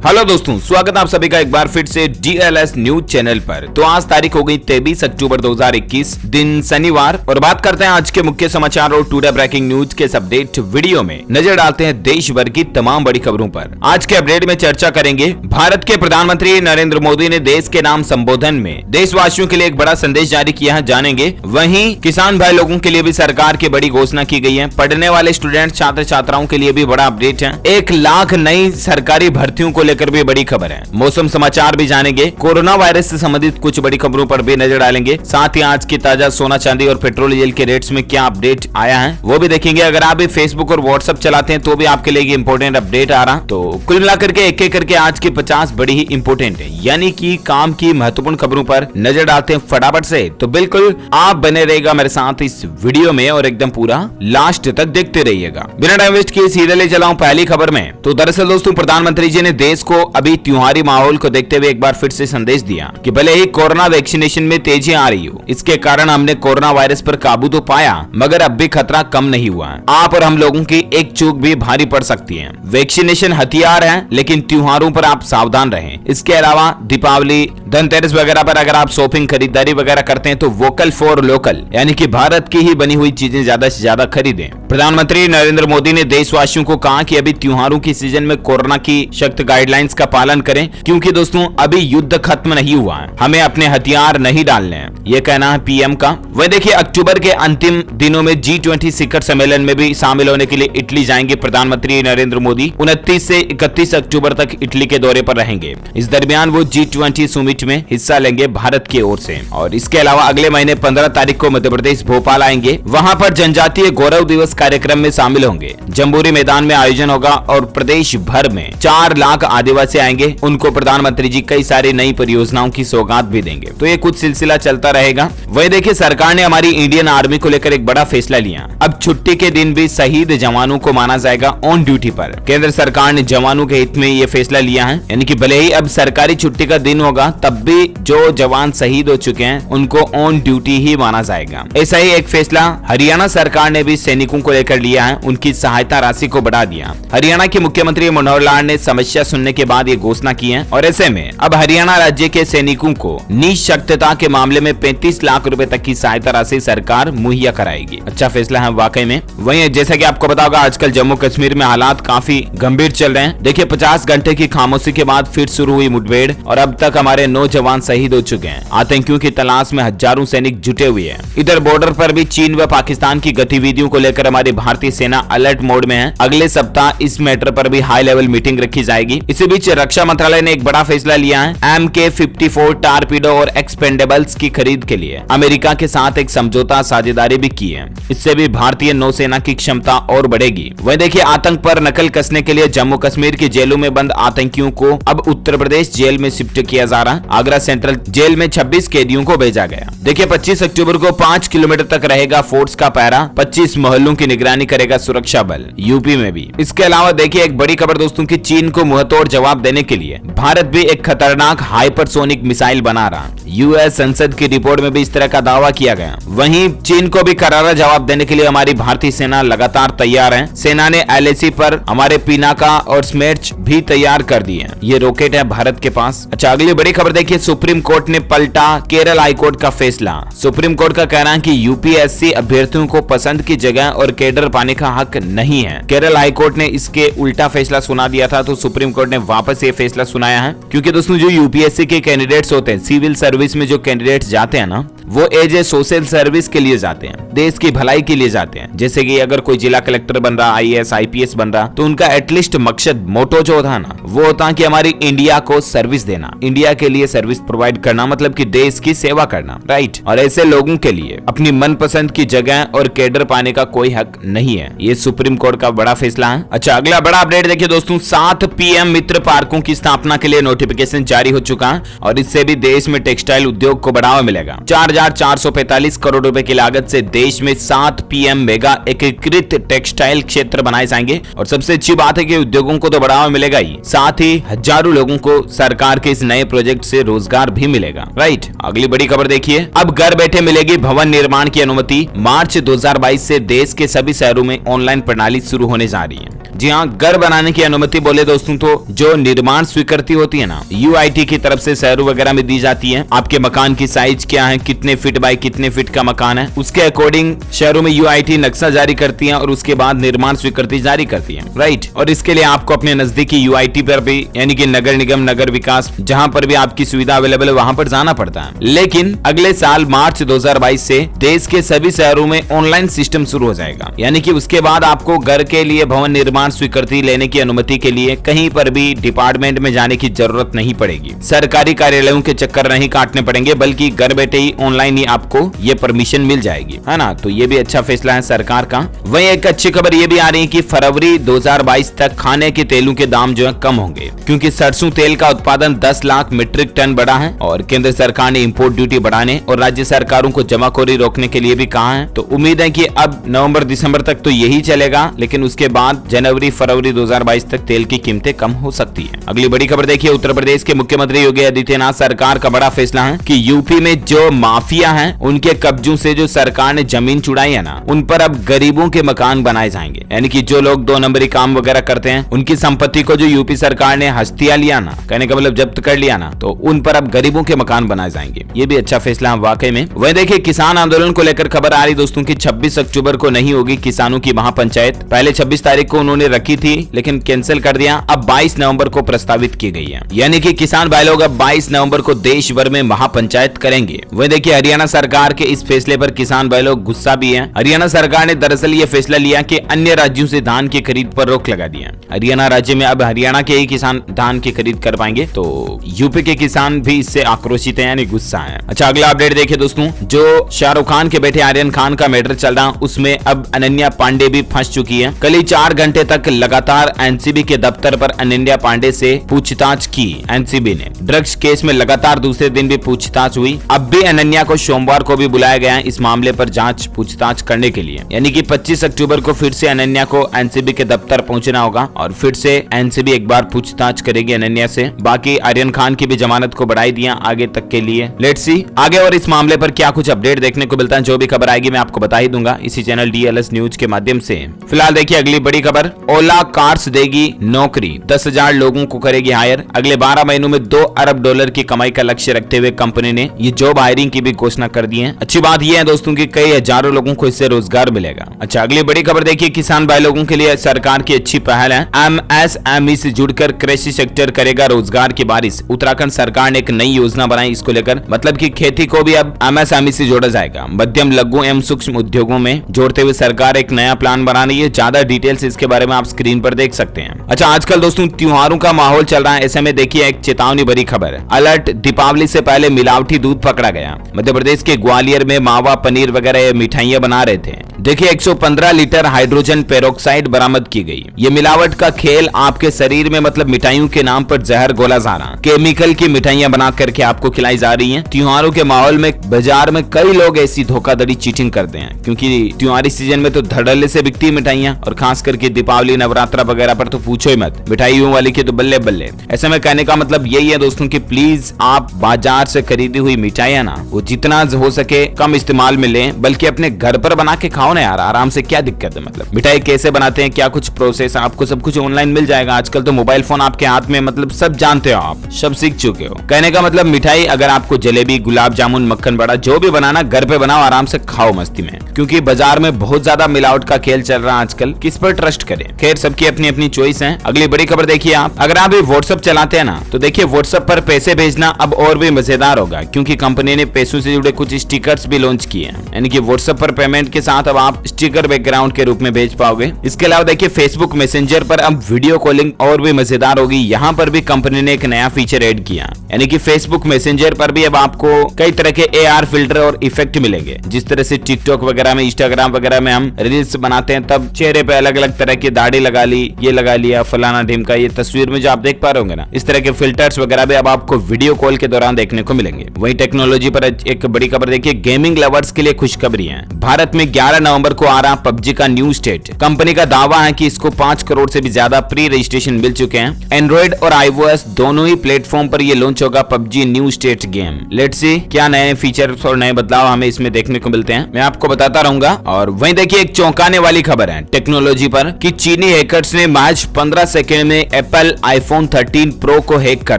Hello दोस्तों, स्वागत है आप सभी का एक बार फिर से DLS न्यूज चैनल पर। तो आज तारीख हो गई 23 अक्टूबर 2021, दिन शनिवार, और बात करते हैं आज के मुख्य समाचार और टुडे ब्रेकिंग न्यूज के अपडेट वीडियो में नजर डालते हैं देश भर की तमाम बड़ी खबरों पर। आज के अपडेट में चर्चा करेंगे भारत के प्रधानमंत्री नरेंद्र मोदी ने देश के नाम संबोधन में देशवासियों के लिए एक बड़ा संदेश जारी किया है, जानेंगे। वहीं किसान भाई लोगों के लिए भी सरकार की बड़ी घोषणा की गई है। पढ़ने वाले स्टूडेंट छात्र छात्राओं के लिए भी बड़ा अपडेट है। 1 लाख नई सरकारी भर्तियों को लेकर भी बड़ी खबर है। मौसम समाचार भी जानेंगे। कोरोना वायरस से संबंधित कुछ बड़ी खबरों पर भी नजर डालेंगे। साथ ही आज की ताजा सोना चांदी और पेट्रोल डीजल के रेट्स में क्या अपडेट आया है वो भी देखेंगे। अगर आप भी फेसबुक और व्हाट्सएप चलाते हैं तो भी आपके लिए इंपोर्टेंट अपडेट आ रहा। तो कुल मिलाकर के एक एक करके आज की 50 बड़ी ही इंपोर्टेंट है, यानी कि काम की महत्वपूर्ण खबरों पर नजर डालते हैं फटाफट से। तो बिल्कुल आप बने रहेगा मेरे साथ इस वीडियो में और एकदम पूरा लास्ट तक देखते रहिएगा। बिना टाइम वेस्ट किए सीधे ले चलाऊं पहली खबर में। तो दरअसल दोस्तों, प्रधानमंत्री जी ने देश को अभी त्योहारी माहौल को देखते हुए एक बार फिर से संदेश दिया कि भले ही कोरोना वैक्सीनेशन में तेजी आ रही हो, इसके कारण हमने कोरोना वायरस पर काबू तो पाया, मगर अब भी खतरा कम नहीं हुआ है। आप और हम लोगों की एक चूक भी भारी पड़ सकती है। वैक्सीनेशन हथियार है, लेकिन त्योहारों पर आप सावधान रहें। इसके अलावा दीपावली, धनतेरस वगैरह पर अगर आप शॉपिंग खरीदारी वगैरह करते हैं तो वोकल फॉर लोकल, यानी कि भारत की ही बनी हुई चीजें ज्यादा से ज्यादा खरीदें। प्रधानमंत्री नरेंद्र मोदी ने देशवासियों को कहा कि अभी त्योहारों की सीजन में कोरोना की सख्त गाइडलाइंस का पालन करें, क्योंकि दोस्तों अभी युद्ध खत्म नहीं हुआ है, हमें अपने हथियार नहीं डालने हैं, ये कहना है पीएम का। वह देखिए, अक्टूबर के अंतिम दिनों में G20 शिखर सम्मेलन में भी शामिल होने के लिए इटली जाएंगे प्रधानमंत्री नरेंद्र मोदी। 29 से 31 अक्टूबर तक इटली के दौरे पर रहेंगे। इस दरमियान वो G20 समिट में हिस्सा लेंगे भारत की ओर से। और इसके अलावा अगले महीने 15 तारीख को मध्य प्रदेश भोपाल आएंगे। वहां पर जनजातीय गौरव दिवस कार्यक्रम में शामिल होंगे। जम्बूरी मैदान में आयोजन होगा और प्रदेश भर में 4 लाख आदिवासी आएंगे। उनको प्रधानमंत्री जी कई सारी नई परियोजनाओं की सौगात भी देंगे। तो ये कुछ सिलसिला चलता रहेगा। वही देखिए, सरकार ने हमारी इंडियन आर्मी को लेकर एक बड़ा फैसला लिया। अब छुट्टी के दिन भी शहीद जवानों को माना जाएगा ऑन ड्यूटी पर। केंद्र सरकार ने जवानों के हित में ये फैसला लिया है, यानी कि भले ही अब सरकारी छुट्टी का दिन होगा, तब भी जो जवान शहीद हो चुके हैं उनको ऑन ड्यूटी ही माना जाएगा। ऐसा ही एक फैसला हरियाणा सरकार ने भी सैनिकों को लेकर लिया है। उनकी सहायता राशि को बढ़ा दिया। हरियाणा के मुख्यमंत्री मनोहर लाल ने समस्या सुनने के बाद ये घोषणा की है। और ऐसे में अब हरियाणा राज्य के सैनिकों को निःशक्तता के मामले में 35 लाख रुपए तक की सहायता राशि सरकार मुहैया कराएगी। अच्छा फैसला है वाकई में। वहीं जैसा कि आपको पता होगा, आजकल जम्मू कश्मीर में हालात काफी गंभीर चल रहे हैं। देखिए, 50 घंटे की खामोशी के बाद फिर शुरू हुई मुठभेड़ और अब तक हमारे 9 जवान शहीद हो चुके हैं। आतंकियों की तलाश में हजारों सैनिक जुटे हुए हैं। इधर बॉर्डर पर भी चीन व पाकिस्तान की गतिविधियों को लेकर हमारी भारतीय सेना अलर्ट मोड में है। अगले सप्ताह इस मैटर पर भी हाई लेवल मीटिंग रखी जाएगी। इसी बीच रक्षा मंत्रालय ने एक बड़ा फैसला लिया है। MK-54 टारपीडो और एक्सपेंडेबल्स की खरीद के लिए अमेरिका के साथ एक समझौता साझेदारी भी की है। इससे भी भारतीय नौसेना की क्षमता और बढ़ेगी। वह देखिए, आतंक पर नकल कसने के लिए जम्मू कश्मीर की जेलों में बंद आतंकियों को अब उत्तर प्रदेश जेल में शिफ्ट किया जा रहा है। आगरा सेंट्रल जेल में 26 कैदियों को भेजा गया। देखिए, 25 अक्टूबर को 5 किलोमीटर तक रहेगा फोर्स का पहरा। 25 मोहल्लों की निगरानी करेगा सुरक्षा बल, यूपी में भी। इसके अलावा देखिए, एक बड़ी खबर दोस्तों की, चीन को मुंहतोड़ जवाब देने के लिए भारत भी एक खतरनाक हाइपरसोनिक मिसाइल बना रहा। यूएस संसद की रिपोर्ट में भी इस तरह का दावा किया गया। वहीं चीन को भी करारा जवाब देने के लिए हमारी भारतीय सेना लगातार तैयार है। सेना ने LAC पर हमारे पिनाका और स्मेर्च भी तैयार कर दिए हैं। ये रॉकेट है भारत के पास। अच्छा, अगली बड़ी खबर देखिए, सुप्रीम कोर्ट ने पलटा केरल हाईकोर्ट का फैसला। सुप्रीम कोर्ट का कहना है कि UPSC अभ्यर्थियों को पसंद की जगह और कैडर पाने का हक नहीं है। केरल हाईकोर्ट ने इसके उल्टा फैसला सुना दिया था, तो सुप्रीम कोर्ट ने वापस ये फैसला सुनाया है। क्योंकि दोस्तों, जो UPSC के कैंडिडेट्स होते हैं, सिविल सर्विस में जो कैंडिडेट्स जाते हैं ना, वो एज ए सोशल सर्विस के लिए जाते हैं, देश की भलाई के लिए जाते हैं। जैसे कि अगर कोई जिला कलेक्टर बन रहा, IAS IPS बन रहा, तो उनका एटलीस्ट मकसद, मोटो जो होता है ना, वो होता है कि हमारी इंडिया को सर्विस देना, इंडिया के लिए सर्विस प्रोवाइड करना, मतलब कि देश की सेवा करना, राइट। और ऐसे लोगों के लिए अपनी मनपसंद की जगह और कैडर पाने का कोई हक नहीं है। ये सुप्रीम कोर्ट का बड़ा फैसला है। अच्छा, अगला बड़ा अपडेट देखिए दोस्तों, 7 PM मित्र पार्कों की स्थापना के लिए नोटिफिकेशन जारी हो चुका है और इससे भी देश में टेक्सटाइल उद्योग को बढ़ावा मिलेगा। 4,445 करोड़ रुपए की लागत से देश में 7 PM मेगा एकीकृत टेक्सटाइल क्षेत्र बनाए जाएंगे। और सबसे अच्छी बात है कि उद्योगों को तो बढ़ावा मिलेगा ही, साथ ही हजारों लोगों को सरकार के इस नए प्रोजेक्ट से रोजगार भी मिलेगा। राइट, अगली बड़ी खबर देखिए, अब घर बैठे मिलेगी भवन निर्माण की अनुमति। मार्च 2022 से देश के सभी शहरों में ऑनलाइन प्रणाली शुरू होने जा रही है। जी हाँ, घर बनाने की अनुमति बोले दोस्तों तो जो निर्माण स्वीकृति होती है ना, UIT की तरफ से शहरों वगैरह में दी जाती है। आपके मकान की साइज क्या है, कितने फीट बाय कितने फीट का मकान है, उसके अकॉर्डिंग शहरों में UIT नक्शा जारी करती है और उसके बाद निर्माण स्वीकृति जारी करती है। राइट, और इसके लिए आपको अपने नजदीकी UIT पर भी, यानी कि नगर निगम, नगर विकास, जहां पर भी आपकी सुविधा अवेलेबल है वहां पर जाना पड़ता है। लेकिन अगले साल मार्च 2022 से देश के सभी शहरों में ऑनलाइन सिस्टम शुरू हो जाएगा, यानी कि उसके बाद आपको घर के लिए भवन निर्माण स्वीकृति लेने की अनुमति के लिए कहीं पर भी डिपार्टमेंट में जाने की जरूरत नहीं पड़ेगी। सरकारी कार्यालयों के चक्कर नहीं काटने पड़ेंगे, बल्कि घर बैठे ही ऑनलाइन ही आपको ये परमिशन मिल जाएगी, है ना। तो ये भी अच्छा फैसला है सरकार का। वहीं एक अच्छी खबर ये भी आ रही है कि फरवरी 2022 तक खाने के तेलों के दाम जो है कम होंगे, क्योंकि सरसों तेल का उत्पादन 10 लाख मीट्रिक टन बढ़ा है और केंद्र सरकार ने इंपोर्ट ड्यूटी बढ़ाने और राज्य सरकारों को जमाखोरी रोकने के लिए भी कहा है। तो उम्मीद है कि अब नवंबर दिसंबर तक तो यही चलेगा, लेकिन उसके बाद जनवरी फरवरी 2022 तक तेल की कीमतें कम हो सकती है। अगली बड़ी खबर देखिए, उत्तर प्रदेश के मुख्यमंत्री योगी आदित्यनाथ सरकार का बड़ा फैसला है कि यूपी में जो माफिया हैं उनके कब्जों से जो सरकार ने जमीन छुड़ाई है ना, उन पर अब गरीबों के मकान बनाए जाएंगे। यानी कि जो लोग 2 नंबरी काम वगैरह करते हैं, उनकी संपत्ति को जो यूपी सरकार ने हस्तियां लिया ना, कहने का मतलब जब्त कर लिया ना, तो उन पर अब गरीबों के मकान बनाए जाएंगे। ये भी अच्छा फैसला है वाकई में। वहीं देखिए, किसान आंदोलन को लेकर खबर आ रही दोस्तों की 26 अक्टूबर को नहीं होगी किसानों की महापंचायत। पहले 26 तारीख को उन्होंने रखी थी, लेकिन कैंसिल कर दिया। अब 22 नवंबर को प्रस्तावित की गई है, यानी कि किसान भाई लोग अब 22 नवंबर को देश भर में महापंचायत करेंगे। वहीं देखिए, हरियाणा सरकार के इस फैसले पर किसान भाई लोग गुस्सा भी हैं। हरियाणा सरकार ने दरअसल ये फैसला लिया कि अन्य राज्यों से धान की खरीद पर रोक लगा दिया। हरियाणा राज्य में अब हरियाणा के ही किसान धान की खरीद कर पाएंगे, तो यूपी के किसान भी इससे आक्रोशित है, यानी गुस्सा है। अच्छा, अगला अपडेट देखिए दोस्तों, जो शाहरुख खान के बेटे आर्यन खान का मैटर चल रहा, उसमें अब अनन्या पांडे भी फंस चुकी है। कल ही 4 घंटे तक लगातार एनसीबी के दफ्तर पर अनन्या पांडे से पूछताछ की एनसीबी ने। ड्रग्स केस में लगातार दूसरे दिन भी पूछताछ हुई। अब भी अनन्या को सोमवार को भी बुलाया गया है इस मामले पर जांच पूछताछ करने के लिए, यानी कि 25 अक्टूबर को फिर से अनन्या को एनसीबी के दफ्तर पहुंचना होगा और फिर से एनसीबी एक बार पूछताछ करेगी अनन्या से। बाकी आर्यन खान की भी जमानत को बढ़ाई दिया आगे तक के लिए। लेट्स सी आगे और इस मामले पर क्या कुछ अपडेट देखने को मिलता है। जो भी खबर आएगी मैं आपको बता ही दूंगा इसी चैनल DLS न्यूज के माध्यम से। फिलहाल देखिए अगली बड़ी खबर, ओला कार्स देगी नौकरी, 10,000 लोगों को करेगी हायर। अगले 12 महीनों में $2 अरब की कमाई का लक्ष्य रखते हुए कंपनी ने ये जॉब हायरिंग की भी घोषणा कर दी है। अच्छी बात यह है दोस्तों कि कई हजारों लोगों को इससे रोजगार मिलेगा। अच्छा, अगली बड़ी खबर देखिए, किसान भाई लोगों के लिए सरकार की अच्छी पहल है। MSME से जुड़कर कृषि सेक्टर करेगा रोजगार की बारिश। उत्तराखंड सरकार ने एक नई योजना बनाई इसको लेकर, मतलब कि खेती को भी अब MSME से जोड़ा जाएगा। मध्यम, लघु एवं सूक्ष्म उद्योगों में जोड़ते हुए सरकार एक नया प्लान बना रही है। ज्यादा डिटेल्स इसके बारे में आप स्क्रीन पर देख सकते हैं। अच्छा, आजकल दोस्तों त्योहारों का माहौल चल रहा है, ऐसे में देखिए एक चेतावनी भरी खबर, अलर्ट, दीपावली से पहले मिलावटी दूध पकड़ा गया। मध्य प्रदेश के ग्वालियर में मावा, पनीर वगैरह मिठाइयां बना रहे थे। देखिए 115 लीटर हाइड्रोजन पेरोक्साइड बरामद की गई। ये मिलावट का खेल आपके शरीर में, मतलब मिठाइयों के नाम पर जहर घोला जा रहा, केमिकल की मिठाइयां बना करके आपको खिलाई जा रही हैं। त्योहारों के माहौल में बाजार में कई लोग ऐसी धोखाधड़ी, चीटिंग करते हैं, क्योंकि त्योहारी सीजन में तो धड़ल्ले से बिकती है मिठाइयां, और खास करके दीपावली, नवरात्रा वगैरह पर तो पूछो ही मत, मिठाइयों वाली के तो बल्ले बल्ले। ऐसे में कहने का मतलब यही है दोस्तों कि प्लीज आप बाजार से खरीदी हुई मिठाइयां ना, वो जितना हो सके कम इस्तेमाल में लें, बल्कि अपने घर पर बना के खाओ ना यार, आराम से। क्या दिक्कत है, मतलब मिठाई कैसे बनाते हैं, क्या कुछ प्रोसेस, आपको सब कुछ ऑनलाइन मिल जाएगा। आजकल तो मोबाइल फोन आपके हाथ में, मतलब सब जानते हो, आप सब सीख चुके हो। कहने का मतलब मिठाई, अगर आपको जलेबी, गुलाब जामुन, मक्खन बड़ा जो भी बनाना, घर पे बनाओ, आराम से खाओ मस्ती में, क्योंकि बाजार में बहुत ज्यादा मिलावट का खेल चल रहा है आजकल। किस पर ट्रस्ट करें? खैर, सबकी अपनी अपनी चॉइस है। अगली बड़ी खबर देखिए आप, अगर आप व्हाट्सएप चलाते हैं ना, तो देखिए व्हाट्सएप पर पैसे भेजना अब और भी मजेदार होगा, क्योंकि कंपनी ने पैसों से जुड़े कुछ स्टिकर्स भी लॉन्च किए हैं। यानी कि व्हाट्सएप पर पेमेंट के साथ अब आप स्टिकर बैकग्राउंड के रूप में भेज पाओगे। इसके अलावा देखिए फेसबुक मैसेंजर पर अब वीडियो कॉलिंग और भी मजेदार होगी। यहाँ पर भी कंपनी ने एक नया फीचर ऐड किया, यानी कि फेसबुक मैसेंजर पर भी अब आपको कई तरह के AR फिल्टर और इफेक्ट मिलेंगे। जिस तरह से टिकटॉक वगैरह में, इंस्टाग्राम वगैरह में हम रील्स बनाते हैं, तब चेहरे पे अलग अलग तरह की दाढ़ी लगा ली, ये लगा लिया, फलाना ढिमका, ये तस्वीर में जो आप देख पा रहे होंगे ना, इस तरह के फिल्टर्स वगैरह भी अब आपको वीडियो कॉल के दौरान देखने को मिलेंगे। वही टेक्नोलॉजी पर एक बड़ी खबर देखिए, गेमिंग लवर्स के लिए खुशखबरी है। भारत में 11 नवंबर को आ रहा PUBG का न्यू स्टेट। कंपनी का दावा है कि इसको 5 करोड़ से भी ज्यादा प्री रजिस्ट्रेशन मिल चुके चुके हैं। एंड्रॉइड और iOS दोनों ही प्लेटफॉर्म पर ये लॉन्च होगा PUBG new state game. Let's see क्या नए फीचर्स और नए बदलाव हमें इसमें देखने को मिलते हैं, मैं आपको बताता रहूंगा। और वहीं देखिए एक चौंकाने वाली खबर है टेक्नोलॉजी पर कि चीनी हैकर्स ने महज 15 सेकंड में एप्पल आईफोन 13 प्रो को हैक कर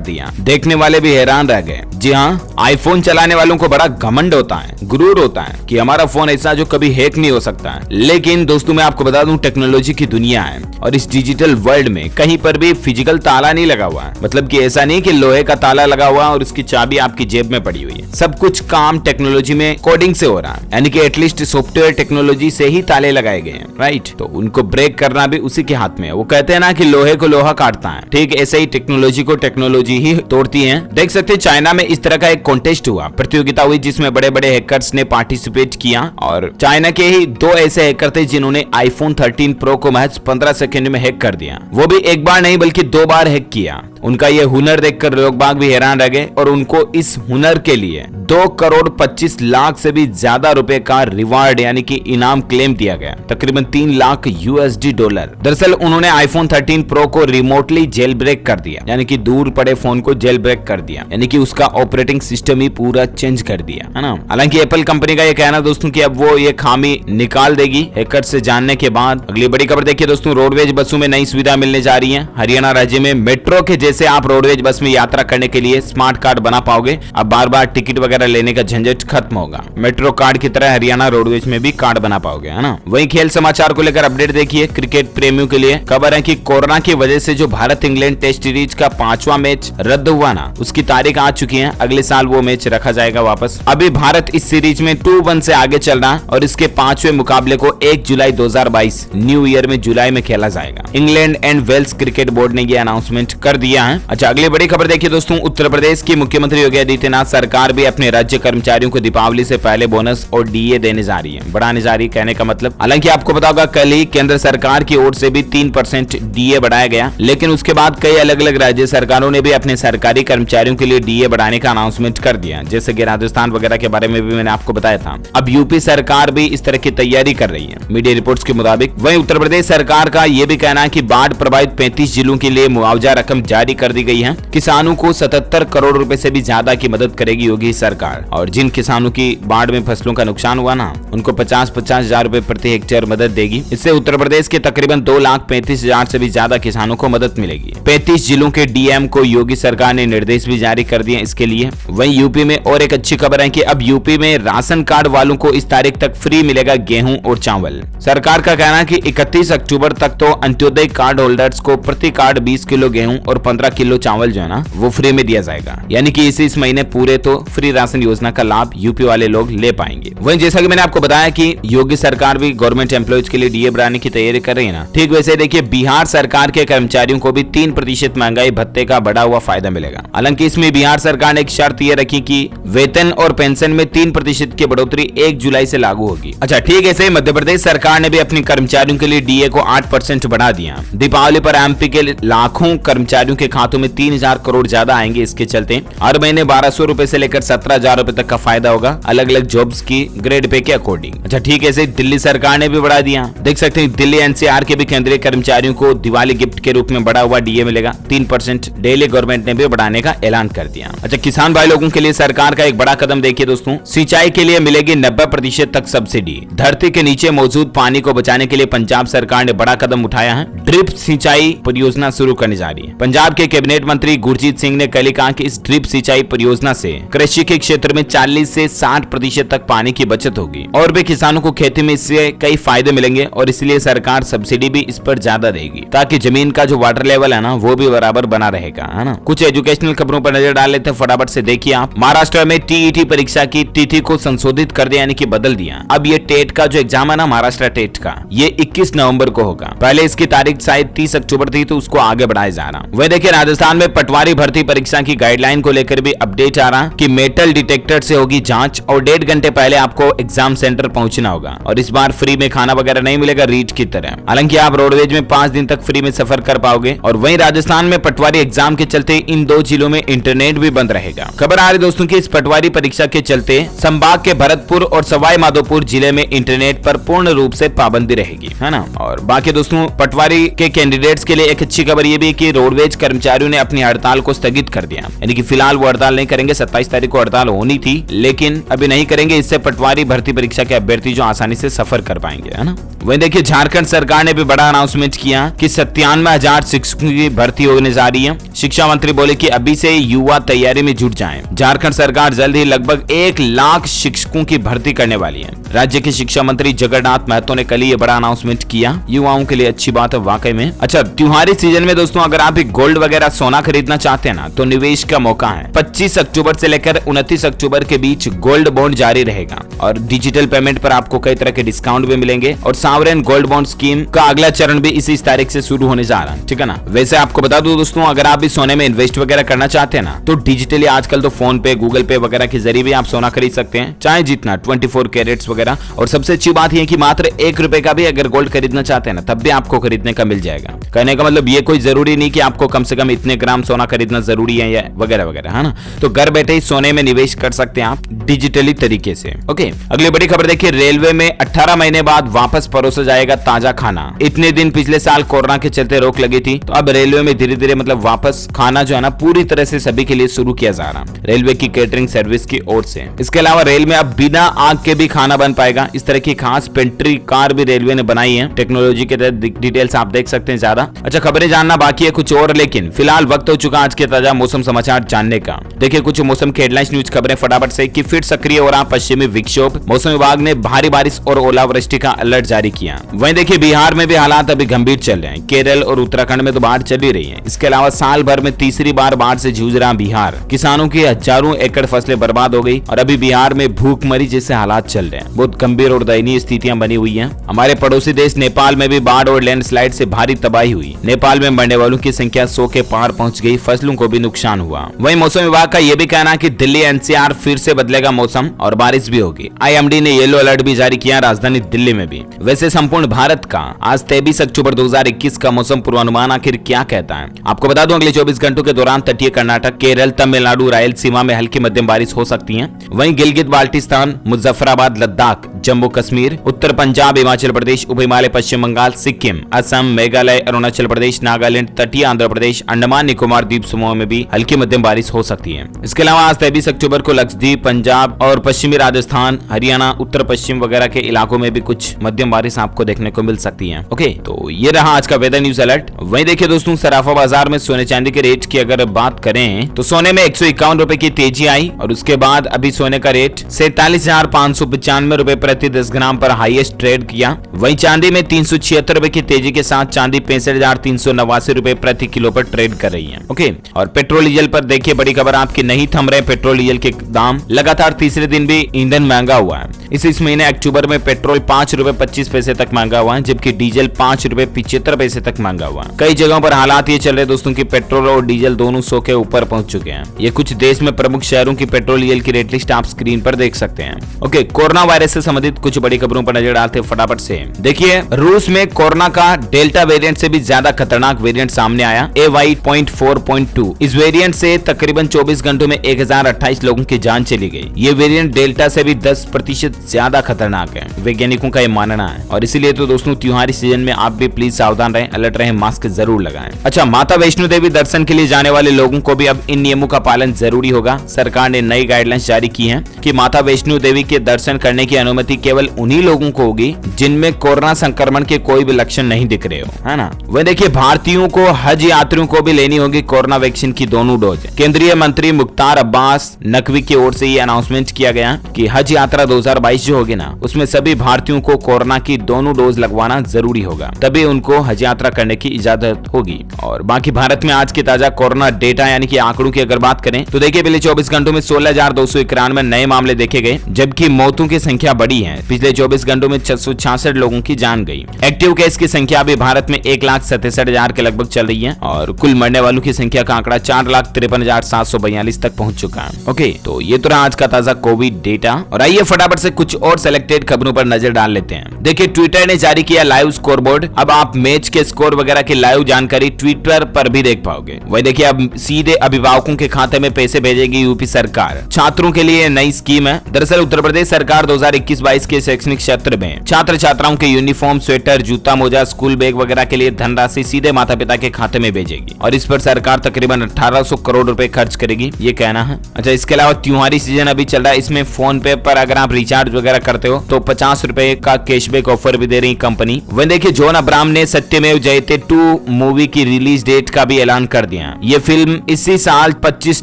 दिया। देखने वाले भी हैरान रह गए। जी हाँ, आईफोन चलाने वालों को बड़ा घमंड होता है, गुरूर होता है कि हमारा फोन ऐसा जो कभी हैक नहीं हो सकता है। लेकिन दोस्तों मैं आपको बता दूं टेक्नोलॉजी की दुनिया है और इस डिजिटल वर्ल्ड में कहीं पर भी फिजिकल ताला नहीं लगा हुआ है। मतलब कि ऐसा नहीं कि लोहे का ताला लगा हुआ है और उसकी चाबी आपकी जेब में पड़ी हुई है। सब कुछ काम टेक्नोलॉजी में कोडिंग से हो रहा है, यानी कि एटलीस्ट सॉफ्टवेयर टेक्नोलॉजी से ही ताले लगाए गए हैं, राइट। तो उनको ब्रेक करना भी उसी के हाथ में है। वो कहते हैं ना कि लोहे को लोहा काटता है, ठीक ऐसे ही टेक्नोलॉजी को टेक्नोलॉजी ही तोड़ती है। देख सकते हैं चाइना में इस तरह का एक कॉन्टेस्ट हुआ, प्रतियोगिता हुई जिसमें बड़े बड़े हैकर्स ने पार्टिसिपेट किया और चाइना के ही 2 ऐसे हैकर थे जिन्होंने आईफोन 13 प्रो को महज 15 सेकंड में हैक कर दिया। वो भी एक बार नहीं बल्कि 2 बार हैक किया। उनका ये हुनर देखकर लोग बाग भी हैरान रह गए और उनको इस हुनर के लिए 2 करोड़ 25 लाख से भी ज्यादा रुपए का रिवार्ड यानी कि इनाम क्लेम दिया गया, तकरीबन 3 लाख USD डॉलर। दरअसल उन्होंने आईफोन 13 प्रो को रिमोटली जेल ब्रेक कर दिया, यानी कि दूर पड़े फोन को जेल ब्रेक कर दिया, यानी कि उसका ऑपरेटिंग सिस्टम ही पूरा चेंज कर दिया, है ना। हालांकि एप्पल कंपनी का ये कहना दोस्तों कि अब वो ये खामी निकाल देगी हैकर से जानने के बाद। अगली बड़ी खबर देखिए दोस्तों, रोडवेज बसों में नई सुविधा मिलने जा रही है। हरियाणा राज्य में मेट्रो के जैसे आप रोडवेज बस में यात्रा करने के लिए स्मार्ट कार्ड बना पाओगे। अब बार बार टिकट वगैरह लेने का झंझट खत्म होगा। मेट्रो कार्ड की तरह हरियाणा रोडवेज में भी कार्ड बना पाओगे, है ना। वहीं खेल समाचार को लेकर अपडेट देखिए, क्रिकेट प्रेमियों के लिए खबर है कि कोरोना की वजह से जो भारत इंग्लैंड टेस्ट सीरीज का 5वां मैच रद्द हुआ ना, उसकी तारीख आ चुकी है। अगले साल वो मैच रखा जाएगा वापस। अभी भारत इस सीरीज में 2-1 से आगे चल रहा है और इसके 5वें मुकाबले को 1 जुलाई 2022 न्यू ईयर में जुलाई में खेला जाएगा। England and Wales cricket board ने यह अनाउंसमेंट कर दिया है। अच्छा अगली बड़ी खबर देखिए दोस्तों, उत्तर प्रदेश की मुख्यमंत्री योगी आदित्यनाथ सरकार भी अपने राज्य कर्मचारियों को दीपावली से पहले बोनस और डीए देने जा रही है, बढ़ाने जा रही है। कहने का मतलब, हालांकि आपको पता होगा कल ही केंद्र सरकार की ओर से भी 3% डीए बढ़ाया गया, लेकिन उसके बाद कई अलग अलग राज्य सरकारों ने भी अपने सरकारी कर्मचारियों के लिए डीए बढ़ाने का अनाउंसमेंट कर दिया, जैसे कि राजस्थान वगैरह के बारे में भी मैंने आपको बताया था। अब यूपी सरकार भी इस तरह की तैयारी कर रही है मीडिया रिपोर्ट्स के मुताबिक। वहीं उत्तर प्रदेश सरकार का यह भी कहना है कि बाढ़ प्रभावित 35 जिलों के लिए मुआवजा रकम जारी कर दी गई है। किसानों को 77 करोड़ रुपए से भी ज्यादा की मदद करेगी योगी सरकार। और जिन किसानों की बाढ़ में फसलों का नुकसान हुआ ना, उनको 50-50 हजार रुपए प्रति हेक्टेयर मदद देगी। इससे उत्तर प्रदेश के तकरीबन 2,35,000 से भी ज्यादा किसानों को मदद मिलेगी। 35 जिलों के डीएम को योगी सरकार ने निर्देश भी जारी कर दिए इसके लिए। वहीं यूपी में और एक अच्छी खबर है कि अब यूपी में राशन कार्ड वालों को इस तारीख तक फ्री मिलेगा गेहूं और चावल। सरकार का कहना है कि 31 अक्टूबर तक तो अंत्योदय कार्ड होल्डर्स को प्रति कार्ड 20 किलो गेहूं और 15 किलो चावल जो है ना वो फ्री में दिया जाएगा, यानी कि इस महीने पूरे तो फ्री राशन योजना का लाभ यूपी वाले लोग ले पाएंगे। वहीं जैसा कि मैंने आपको बताया कि योगी सरकार भी गवर्नमेंट एम्प्लॉयज के लिए डीए बढ़ाने की तैयारी कर रही है ना, ठीक वैसे देखिए बिहार सरकार के कर्मचारियों को भी 3% महंगाई भत्ते का बढ़ा हुआ फायदा मिलेगा। हालांकि इसमें बिहार सरकार ने एक शर्त ये रखी कि वेतन और पेंशन में 3% की बढ़ोतरी 1 जुलाई से लागू होगी। अच्छा ठीक है, मध्य प्रदेश सरकार ने भी अपने कर्मचारियों के लिए डीए को 8% बढ़ा दिया। दीपावली पर एमपी के लाखों कर्मचारियों के खातों में 3,000 करोड़ ज्यादा आएंगे। इसके चलते हर महीने 1,200 रुपए से लेकर 17,000 रुपए तक का फायदा होगा अलग अलग जॉब्स की ग्रेड पे के अकॉर्डिंग। अच्छा ठीक है, दिल्ली सरकार ने भी बढ़ा दिया। देख सकते हैं दिल्ली एनसीआर के भी केंद्रीय कर्मचारियों को दिवाली गिफ्ट के रूप में बढ़ा हुआ डीए मिलेगा 3%। दिल्ली गवर्नमेंट ने भी बढ़ाने का ऐलान कर दिया। अच्छा किसान भाई लोगों के लिए सरकार का एक बड़ा कदम देखिए दोस्तों, सिंचाई के लिए मिलेगी 90% तक सब्सिडी। धरती के नीचे मौजूद पानी को बचाने के लिए पंजाब सरकार ने बड़ा कदम उठाया है। ड्रिप सिंचाई परियोजना शुरू करने जा रही है। पंजाब के कैबिनेट मंत्री गुरजीत सिंह ने कल कहा कि इस ड्रिप सिंचाई परियोजना से कृषि के क्षेत्र में 40 से 60% तक पानी की बचत होगी और भी किसानों को खेती में इससे कई फायदे मिलेंगे और इसलिए सरकार सब्सिडी भी इस पर ज्यादा देगी ताकि जमीन का जो वाटर लेवल है ना वो भी बराबर बना रहेगा, है ना। कुछ एजुकेशनल खबरों पर नजर डाल लेते हैं फटाफट से। देखिए आप, महाराष्ट्र में टीईटी परीक्षा की तिथि को संशोधित कर दिया यानी कि बदल दिया। अब ये टेट का जो एग्जाम है ना महाराष्ट्र टेट का, ये 21 नवंबर को होगा। पहले इसकी तारीख शायद 30 अक्टूबर थी तो उसको आगे बढ़ाया जा रहा। वह देखिए राजस्थान में पटवारी भर्ती परीक्षा की गाइडलाइन को लेकर भी अपडेट आ रहा कि मेटल डिटेक्टर से होगी जांच और 1.5 घंटे पहले आपको एग्जाम सेंटर पहुंचना होगा और इस बार फ्री में खाना वगैरह नहीं मिलेगा रीट की तरह। हालांकि आप रोडवेज में 5 दिन तक फ्री में सफर कर पाओगे। और वहीं राजस्थान में पटवारी एग्जाम के चलते इन 2 जिलों में इंटरनेट भी बंद रहेगा। खबर आ रही दोस्तों की इस पटवारी परीक्षा के चलते संभाग के भरतपुर और सवाई माधोपुर जिले में इंटरनेट पर पूर्ण रूप से पाबंदी रहेगी, है ना। और बाकी दोस्तों पटवारी के कैंडिडेट्स के लिए एक अच्छी खबर ये भी कि रोडवेज कर्मचारियों ने अपनी हड़ताल को स्थगित कर दिया, यानी कि फिलहाल वो हड़ताल नहीं करेंगे। 27 तारीख को हड़ताल होनी थी लेकिन अभी नहीं करेंगे। इससे पटवारी भर्ती परीक्षा के अभ्यर्थी जो आसानी से सफर कर पाएंगे, है ना। वहीं देखिए झारखंड सरकार ने भी बड़ा अनाउंसमेंट किया कि 97,000 शिक्षकों की भर्ती होने जा रही है। शिक्षा मंत्री बोले कि अभी से युवा तैयारी में जुट जाएं। झारखंड सरकार जल्द ही लगभग 1 लाख शिक्षकों की भर्ती करने वाली है। राज्य के शिक्षा मंत्री जगन्नाथ महतो ने कल ये बड़ा अनाउंसमेंट किया। युवाओं के लिए अच्छी बात है वाकई में। अच्छा, त्योहारी सीजन में दोस्तों अगर आप गोल्ड वगैरह सोना खरीदना चाहते हैं ना तो निवेश का मौका है। 25 अक्टूबर से लेकर 29 अक्टूबर के बीच गोल्ड बॉन्ड जारी रहेगा और डिजिटल पेमेंट पर आपको कई तरह के डिस्काउंट भी मिलेंगे। और सावरेन गोल्ड बॉन्ड स्कीम का अगला चरण भी इसी तारीख से शुरू होने जा रहा है, ठीक है ना। वैसे आपको बता दूं दोस्तों अगर आप भी सोने में इन्वेस्ट वगैरह करना चाहते हैं ना तो डिजिटली आजकल तो फोन पे गूगल पे वगैरह के जरिए भी आप सोना खरीद सकते हैं, चाहे जितना 24 कैरेट्स वगैरह। और सबसे अच्छी बात यह कि मात्र 1 रुपए का भी अगर गोल्ड खरीदना चाहते हैं ना तब भी आपको खरीदने का मिल जाएगा। कहने का मतलब ये कोई जरूरी नहीं कि आपको कम से कम इतने ग्राम सोना खरीदना जरूरी है या वगैरह वगैरह, है ना। तो घर बैठे ही सोने में निवेश कर सकते हैं आप डिजिटली तरीके से। ओके, अगली बड़ी खबर देखिए रेलवे में 18 महीने बाद वापस परोसा जाएगा ताजा खाना। इतने दिन पिछले साल कोरोना के चलते रोक लगी थी तो अब रेलवे में धीरे धीरे मतलब वापस खाना जो है ना पूरी तरह से सभी के लिए शुरू किया जा रहा रेलवे की केटरिंग सर्विस की ओर से। इसके अलावा रेल में अब बिना आग के भी खाना बन पाएगा। इस तरह की खास पेंट्री कार भी रेलवे ने बनाई है टेक्नोलॉजी के तहत। डिटेल्स आप देख सकते हैं ज्यादा। अच्छा, खबरें जानना बाकी है कुछ और, लेकिन फिलहाल वक्त हो चुका आज के ताजा मौसम समाचार जानने का। देखिए कुछ मौसम के हेडलाइंस न्यूज खबरें फटाफट से कि फिर सक्रिय हो रहा पश्चिमी विक्षोभ। मौसम विभाग ने भारी बारिश और ओलावृष्टि का अलर्ट जारी किया। वहीं देखिए बिहार में भी हालात अभी गंभीर चल रहे हैं। केरल और उत्तराखंड में तो बाढ़ चल ही रही है। इसके अलावा साल भर में तीसरी बार बाढ़ से जूझ रहा बिहार। किसानों की हजारों एकड़ फसलें बर्बाद हो गई और अभी बिहार में भूखमरी जैसे हालात चल रहे हैं। बहुत गंभीर और दयनीय स्थितियां बनी हुई हैं। हमारे पड़ोसी देश नेपाल में भी बाढ़ और लैंडस्लाइड से भारी तबाही हुई। नेपाल में मरने वालों की संख्या 100 के पार पहुंच गई। फसलों को भी नुकसान हुआ। वहीं मौसम विभाग का यह भी कहना है कि दिल्ली एनसीआर फिर से बदलेगा मौसम और बारिश भी होगी। आईएमडी ने येलो अलर्ट भी जारी किया राजधानी दिल्ली में भी। वैसे संपूर्ण भारत का आज 23 अक्टूबर 2021 का मौसम पूर्वानुमान आखिर क्या कहता है आपको बता दूं। अगले 24 घंटों के दौरान तटीय कर्नाटक, केरल, तमिलनाडु, रायलसीमा में हल्की मध्यम बारिश हो सकती है। वहीं गिलगित बाल्टिस्तान, मुजफ्फराबाद, लद्दाख, जम्मू कश्मीर, उत्तर पंजाब, हिमाचल प्रदेश, उप हिमालय, पश्चिम बंगाल, सिक्किम, असम, मेघालय, अरुणाचल प्रदेश, नागालैंड, तटीय आंध्र प्रदेश, अंडमान निकोबार द्वीप समूह में भी हल्की मध्यम बारिश हो सकती है। इसके अलावा आज 23 अक्टूबर को लक्षद्वीप, पंजाब और पश्चिमी राजस्थान, हरियाणा, उत्तर पश्चिम वगैरह के इलाकों में भी कुछ मध्यम बारिश आपको देखने को मिल सकती है। ओके, तो ये रहा आज का वेदर न्यूज अलर्ट। वहीं देखिए दोस्तों सराफा बाजार में सोने चांदी के रेट की अगर बात करें तो सोने में 151 रुपए की तेजी आई और उसके बाद अभी सोने का रेट 47,595 रुपए प्रति 10 ग्राम पर हाईएस्ट ट्रेड किया। वहीं चांदी में 376 रुपए की तेजी के साथ चांदी 65,389 रुपए प्रति किलो पर ट्रेड कर रही है। ओके, और पेट्रोल डीजल पर देखिए बड़ी खबर आपकी नहीं थम रहे पेट्रोल डीजल के दाम। लगातार तीसरे दिन भी ईंधन महंगा हुआ है। इस महीने अक्टूबर में पेट्रोल 5 रुपए 25 पैसे तक महंगा हुआ है जबकि डीजल 5 रुपए 75 पैसे तक महंगा हुआ है। कई जगहों पर हालात ये चल रहे दोस्तों की पेट्रोल और डीजल दोनों 100 के ऊपर पहुंच चुके हैं। ये कुछ देश में प्रमुख शहरों की पेट्रोल डीजल की रेट लिस्ट आप स्क्रीन पर देख सकते हैं। ओके, कोरोना वायरस से संबंधित कुछ बड़ी खबरों पर नजर डालते फटाफट से। देखिए रूस में कोरोना का डेल्टा वेरिएंट से भी ज्यादा खतरनाक वेरिएंट सामने आया AY.4.2। इस वेरिएंट से तकरीबन 24 घंटों में 1028 लोगों की जान चली गई। ये वेरिएंट डेल्टा से भी 10% ज्यादा खतरनाक है, वैज्ञानिकों का ये मानना है। और इसीलिए तो दोस्तों त्योहारी सीजन में आप भी प्लीज सावधान रहें, अलर्ट रहें, मास्क जरूर लगाएं। अच्छा, माता वैष्णो देवी दर्शन के लिए जाने वाले लोगों को भी अब इन नियमों का पालन जरूरी होगा। सरकार ने नई गाइडलाइंस जारी की है कि माता वैष्णो देवी के दर्शन करने की अनुमति केवल उन्हीं लोगों को होगी जिनमें कोरोना संक्रमण के कोई भी लक्षण नहीं दिख रहे हो, है ना। वह देखिए भारतीयों को, हज यात्रियों को भी लेनी होगी कोरोना वैक्सीन की दोनों डोज। केंद्रीय मंत्री मुख्तार अब्बास नकवी की ओर से ये अनाउंसमेंट किया गया कि हज यात्रा 2022 जो होगी ना उसमें सभी भारतीयों को कोरोना की दोनों डोज लगवाना जरूरी होगा, तभी उनको हज यात्रा करने की इजाजत होगी। और बाकी भारत में आज के ताजा कोरोना डेटा यानी कि आंकड़ों की अगर बात करें तो देखिए पिछले 24 घंटों में 16,291 नए मामले देखे गए जबकि मौतों की संख्या बढ़ी हुई है। पिछले 24 घंटों में 666 लोगों की जान गई। एक्टिव केस की संख्या अभी भारत में 1,67,000 के लगभग चल रही है और कुल मरने वालों की संख्या का आंकड़ा 4,53,742 तक पहुंच चुका है। ओके, तो ये तो रहा आज का ताजा कोविड डेटा और आइए फटाफट से कुछ और सिलेक्टेड खबरों पर नजर डाल लेते हैं। देखिए, ट्विटर ने जारी किया लाइव स्कोरबोर्ड। अब आप मैच के स्कोर वगैरह की लाइव जानकारी ट्विटर पर भी देख पाओगे। वही देखिए, अब सीधे अभिभावकों के खाते में पैसे भेजेगी यूपी सरकार। छात्रों के लिए नई स्कीम है। दरअसल उत्तर प्रदेश सरकार 2021-22 के शैक्षणिक सत्र में छात्र छात्राओं के यूनिफॉर्म, स्वेटर, जूता, मोजा, स्कूल बैग वगैरह के लिए धनराशि सीधे माता पिता के खाते में भेजेगी और इस पर सरकार तकरीबन 1800 करोड़ रुपए खर्च करेगी, ये कहना है। अच्छा, इसके अलावा त्योहारी सीजन अभी चल रहा है। इसमें फोन पे पर अगर आप रिचार्ज वगैरह करते हो तो 50 रुपए का कैशबैक ऑफर भी दे रही कंपनी। वह देखिए, जॉन अब्राहम ने सत्यमेव जयते 2 मूवी की रिलीज डेट का भी ऐलान कर दिया। ये फिल्म इसी साल 25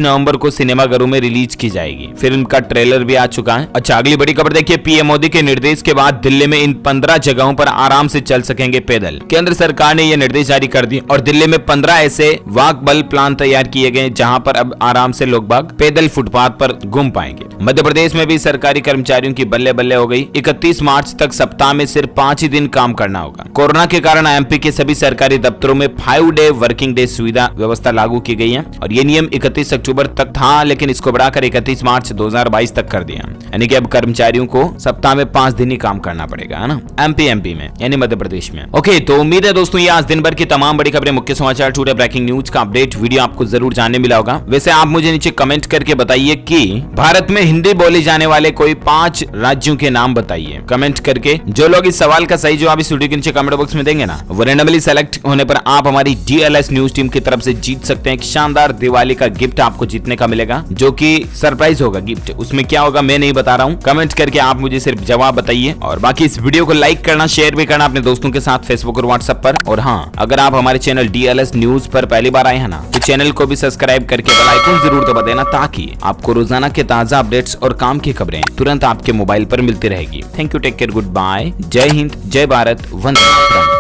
नवंबर को सिनेमाघरों में रिलीज की जाएगी। फिल्म का ट्रेलर भी आ चुका है। अच्छा, अगली बड़ी खबर देखिए, पीएम मोदी के निर्देश के बाद दिल्ली में इन 15 जगहों पर आराम से चल सकेंगे पैदल। केंद्र सरकार ने यह निर्देश जारी कर दिए और दिल्ली में 15 ऐसे वाक बल प्लान तैयार किए गए जहां पर अब आराम से लोग बाग पैदल फुटपाथ पर घूम पाएंगे। मध्य प्रदेश में भी सरकारी कर्मचारियों की बल्ले बल्ले हो गई। 31 मार्च तक सप्ताह में सिर्फ 5 ही दिन काम करना होगा। कोरोना के कारण एमपी के सभी सरकारी दफ्तरों में 5 डे वर्किंग डे सुविधा व्यवस्था लागू की गई है और ये नियम 31 अक्टूबर तक था, लेकिन इसको बढ़ाकर 31 मार्च 2022 तक कर दिया। यानी कि अब कर्मचारियों को सप्ताह में 5 दिन ही काम करना पड़ेगा, है ना, एमपी में यानी मध्य प्रदेश में। ओके, तो उम्मीद है दोस्तों ये आज दिन भर की तमाम बड़ी खबरें, मुख्य समाचार, टुडे ब्रेकिंग न्यूज का अपडेट वीडियो आपको जरूर जानने मिला होगा। वैसे आप मुझे नीचे कमेंट करके बताइए कि भारत में हिंदी बोली जाने वाले कोई 5 राज्यों के नाम बताइए कमेंट करके। जो लोग इस सवाल का सही जवाब इस वीडियो के नीचे कमेंट बॉक्स में देंगे ना, वो रैंडमली सेलेक्ट होने पर आप हमारी डीएलएस न्यूज टीम की तरफ से जीत सकते हैं। एक शानदार दिवाली का गिफ्ट आपको जीतने का मिलेगा, जो कि सरप्राइज होगा गिफ्ट। उसमें क्या होगा मैं नहीं बता रहा हूँ, कमेंट करके आप मुझे सिर्फ जवाब बताइए और बाकी इस वीडियो को लाइक करना, शेयर भी करना अपने दोस्तों के साथ फेसबुक और व्हाट्सएप पर। और हाँ, अगर आप हमारे चैनल डीएलएस न्यूज पर पहली बार आए हैं ना, तो चैनल को भी सब्सक्राइब करके बेल आइकन जरूर दबा देना ताकि आपको रोजाना के ताजा अपडेट्स और काम की खबरें तुरंत आपके मोबाइल पर मिलती रहेगी। Thank you, take care, goodbye, जय हिंद, जय भारत, वंदे मातरम।